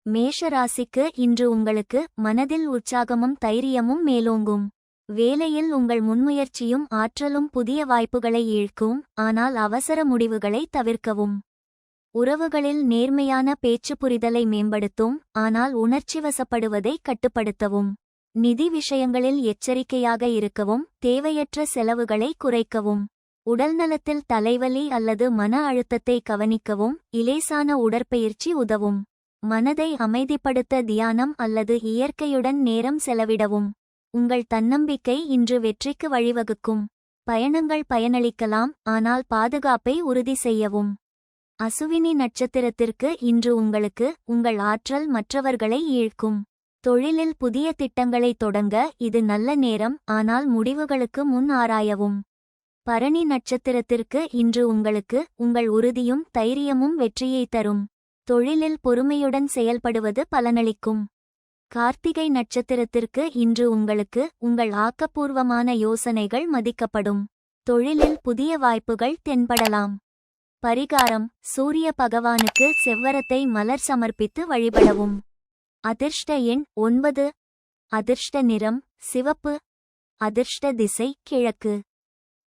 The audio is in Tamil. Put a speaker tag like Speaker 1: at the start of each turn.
Speaker 1: மேஷ ராசிக்கு இன்று உங்களுக்கு மனதில் உற்சாகமும் தைரியமும் மேலோங்கும். வேலையில் உங்கள் முன்முயற்சியும் ஆற்றலும் புதிய வாய்ப்புகளை ஈழ்க்கும். ஆனால் அவசர முடிவுகளை தவிர்க்கவும். உறவுகளில் நேர்மையான பேச்சு புரிதலை மேம்படுத்தும். ஆனால் உணர்ச்சிவசப்படுவதை கட்டுப்படுத்தவும். நிதி விஷயங்களில் எச்சரிக்கையாக இருக்கவும். தேவையற்ற செலவுகளை குறைக்கவும். உடல்நலத்தில் தலைவலி அல்லது மன அழுத்தத்தை கவனிக்கவும். இலேசான உடற்பயிற்சி உதவும். மனதை அமைதிப்படுத்த தியானம் அல்லது இயற்கையுடன் நேரம் செலவிடவும். உங்கள் தன்னம்பிக்கை இன்று வெற்றிக்கு வழிவகுக்கும். பயணங்கள் பயனளிக்கலாம். ஆனால் பாதுகாப்பை உறுதி செய்யவும். அசுவினி நட்சத்திரத்திற்கு இன்று உங்களுக்கு உங்கள் ஆற்றல் மற்றவர்களை ஈழ்க்கும். தொழிலில் புதிய திட்டங்களை தொடங்க இது நல்ல நேரம். ஆனால் முடிவுகளுக்கு முன் ஆராயவும். பரணி நட்சத்திரத்திற்கு இன்று உங்களுக்கு உங்கள் உறுதியும் தைரியமும் வெற்றியை தரும். தொழிலில் பொறுமையுடன் செயல்படுவது பலனளிக்கும். கார்த்திகை நட்சத்திரத்திற்கு இன்று உங்களுக்கு உங்கள் ஆக்கப்பூர்வமான யோசனைகள் மதிக்கப்படும். தொழிலில் புதிய வாய்ப்புகள் தென்படலாம். பரிகாரம்: சூரிய பகவானுக்கு செவ்வரத்தை மலர் சமர்ப்பித்து வழிபடவும். அதிர்ஷ்ட எண் 9. அதிர்ஷ்ட நிறம் சிவப்பு. அதிர்ஷ்ட திசை கிழக்கு.